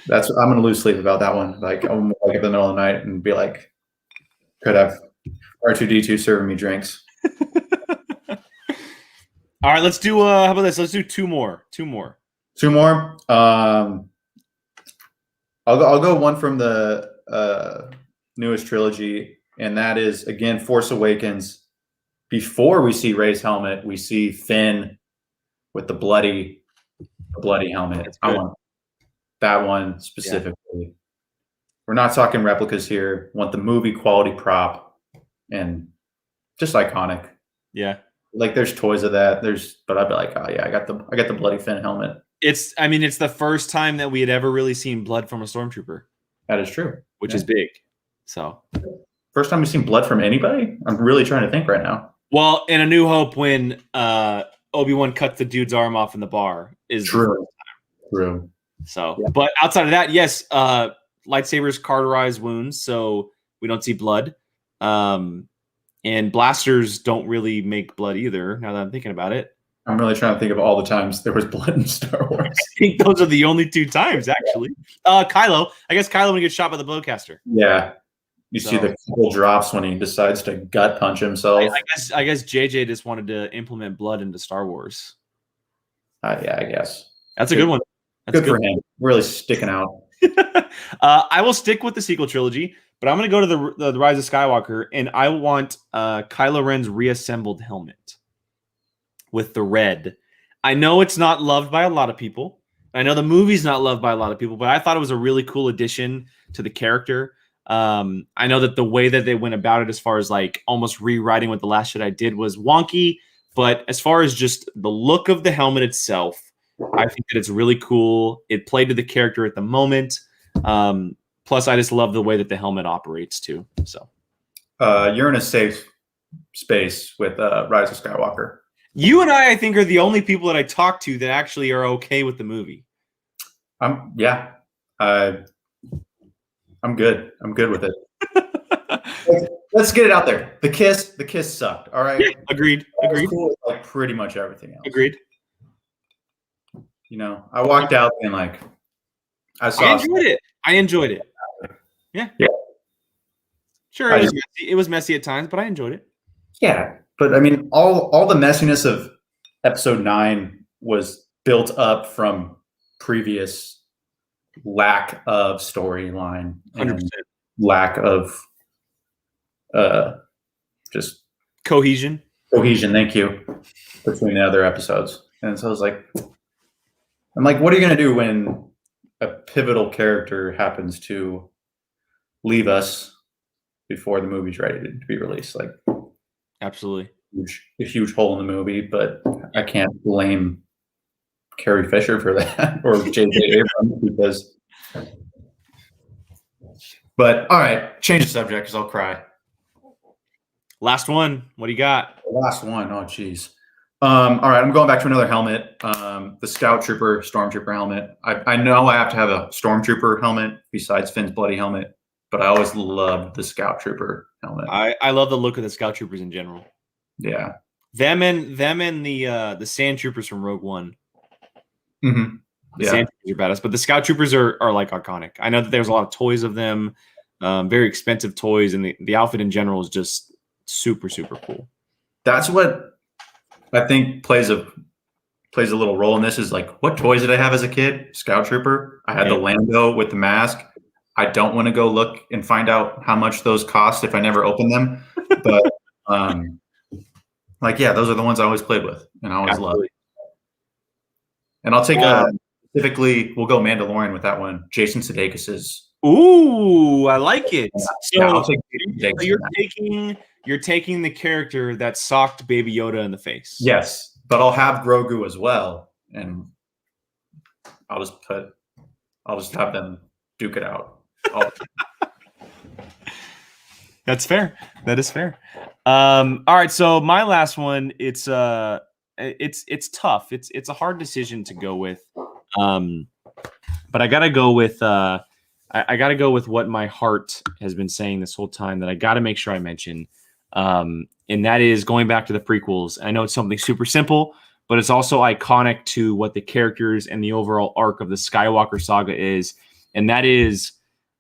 I'm gonna lose sleep about that one. Like I'm wake up in the middle of the night and be like, could have R2D2 serving me drinks. All right, let's do. How about this? Let's do two more. Two more. I'll go one from the newest trilogy, and that is again Force Awakens. Before we see Rey's helmet, we see Finn with the bloody helmet. I want that one specifically. Yeah. We're not talking replicas here. Want the movie quality prop and just iconic. Yeah. Like there's toys of that. But I'd be like, oh yeah, I got the bloody Finn helmet. It's the first time that we had ever really seen blood from a stormtrooper. That is true. Which is big. So first time we've seen blood from anybody? I'm really trying to think right now. Well, in A New Hope, when Obi-Wan cuts the dude's arm off in the bar is true. True. So but outside of that, yes, lightsabers cauterize wounds, so we don't see blood. And blasters don't really make blood either, now that I'm thinking about it. I'm really trying to think of all the times there was blood in Star Wars. I think those are the only two times, actually. Kylo. I guess Kylo when he gets shot by the bowcaster. Yeah. You see the couple drops when he decides to gut punch himself. I guess JJ just wanted to implement blood into Star Wars. Yeah, I guess. That's a good one. That's good for him. Really sticking out. I will stick with the sequel trilogy, but I'm going to go to the Rise of Skywalker, and I want Kylo Ren's reassembled helmet with the red. I know it's not loved by a lot of people. I know the movie's not loved by a lot of people, but I thought it was a really cool addition to the character. I know that the way that they went about it as far as like almost rewriting what The Last Jedi did was wonky, but as far as just the look of the helmet itself, I think that it's really cool. It played to the character at the moment. Plus, I just love the way that the helmet operates too. So, you're in a safe space with Rise of Skywalker. You and I think, are the only people that I talk to that actually are okay with the movie. Yeah. I'm good. I'm good with it. Let's get it out there. The kiss sucked. All right. Yeah, agreed. Cool with, like pretty much everything else. Agreed. You know, I walked out and like I enjoyed it. Yeah. Sure, it was messy at times, but I enjoyed it. Yeah, but I mean, all the messiness of Episode 9 was built up from previous lack of storyline, 100%, lack of just cohesion. Thank you, between the other episodes. And so I was like, what are you gonna do when a pivotal character happens to leave us before the movie's ready to be released? Like, absolutely, a huge hole in the movie. But I can't blame Carrie Fisher for that or J.J. Abrams because. But all right, change the subject because I'll cry. Last one. What do you got? The last one. Oh, geez. All right, I'm going back to another helmet. The Stormtrooper helmet. I know I have to have a Stormtrooper helmet besides Finn's bloody helmet, but I always loved the Scout Trooper helmet. I love the look of the Scout Troopers in general. Yeah. Them and the Sand Troopers from Rogue One. Mm-hmm. The Sand Troopers are badass, but the Scout Troopers are like iconic. I know that there's a lot of toys of them, very expensive toys, and the outfit in general is just super, super cool. That's what I think plays a little role in this. Is like, what toys did I have as a kid? Scout Trooper. I had the Lando with the mask. I don't want to go look and find out how much those cost if I never open them. But those are the ones I always played with and I always loved. And I'll take specifically, we'll go Mandalorian with that one. Jason Sudeikis's. Ooh, I like it. So, I'll take you're taking the character that socked Baby Yoda in the face. Yes, but I'll have Grogu as well, and I'll just have them duke it out. Oh, That's fair. That is fair. All right, so my last one, it's tough. It's a hard decision to go with. But I gotta go with I gotta go with what my heart has been saying this whole time that I gotta make sure I mention. And that is going back to the prequels. I know it's something super simple, but it's also iconic to what the characters and the overall arc of the Skywalker saga is, and that is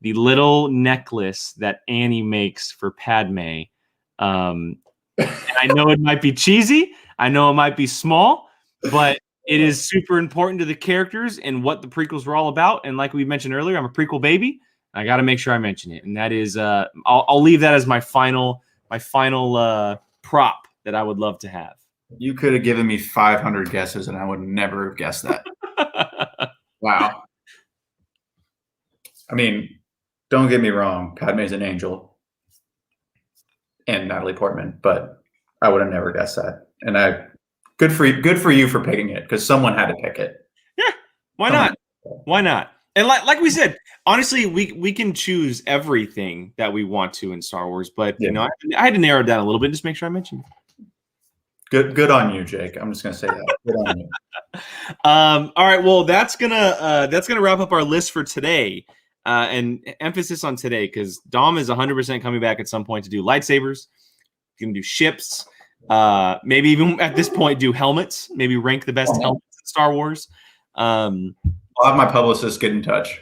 the little necklace that Annie makes for Padme. And I know it might be cheesy, I know it might be small, but it is super important to the characters and what the prequels were all about. And like we mentioned earlier, I'm a prequel baby. I got to make sure I mention it, and that is I'll leave that as my final prop that I would love to have. you could have given me 500 guesses, and I would never have guessed that. Wow. I mean, don't get me wrong. Padme's an angel, and Natalie Portman, but I would have never guessed that. And good for you for picking it, because someone had to pick it. Yeah, why not? Why not? And like we said, honestly, we can choose everything that we want to in Star Wars, but Yeah. you know, I had to narrow it down a little bit, just make sure I mentioned it. Good on you, Jake. I'm just gonna say that. Good on you. All right, well, that's gonna wrap up our list for today. And emphasis on today, because Dom is 100% coming back at some point to do lightsabers. He's gonna do ships. Maybe even at this point do helmets. Maybe rank the best helmets in Star Wars. I'll have my publicist get in touch.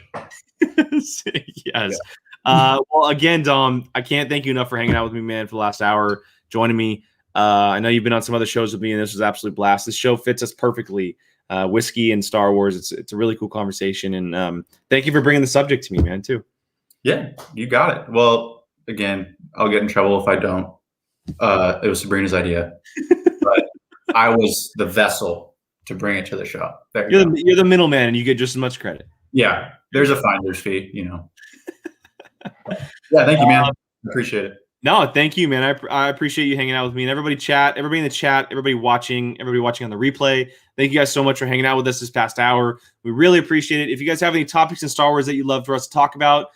Yes. Yeah. Well, again, Dom, I can't thank you enough for hanging out with me, man, for the last hour, joining me. I know you've been on some other shows with me, and this was absolute blast. This show fits us perfectly. Whiskey and Star Wars. It's a really cool conversation, and thank you for bringing the subject to me, man, too. Yeah, you got it. Well, again, I'll get in trouble if I don't. It was Sabrina's idea, but I was the vessel to bring it to the show. You're the middleman, and you get just as much credit. Yeah, there's a finder's fee, you know. Yeah, thank you, man. Appreciate it. No, thank you, man. I appreciate you hanging out with me, and everybody in the chat, everybody watching on the replay. Thank you guys so much for hanging out with us this past hour. We really appreciate it. If you guys have any topics in Star Wars that you'd love for us to talk about,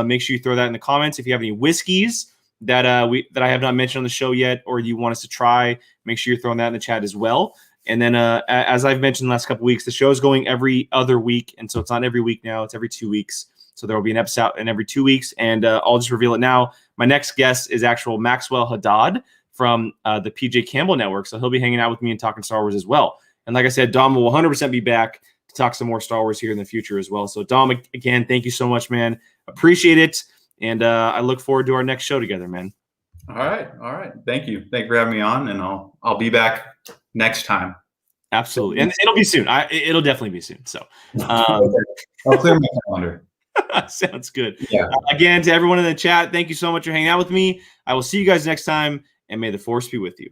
make sure you throw that in the comments. If you have any whiskeys that I have not mentioned on the show yet, or you want us to try, make sure you're throwing that in the chat as well. And then, as I've mentioned the last couple weeks, the show is going every other week, and so it's not every week now; it's every 2 weeks. So there will be an episode in every 2 weeks, and I'll just reveal it now. My next guest is actual Maxwell Haddad from the PJ Campbell Network, so he'll be hanging out with me and talking Star Wars as well. And like I said, Dom will 100% be back to talk some more Star Wars here in the future as well. So Dom, again, thank you so much, man. Appreciate it, and I look forward to our next show together, man. All right. Thank you. Thank you for having me on, and I'll be back next time. Absolutely, and it'll be soon. It'll definitely be soon. So I'll clear my calendar. Sounds good. Yeah. Again, to everyone in the chat, thank you so much for hanging out with me. I will see you guys next time, and may the Force be with you.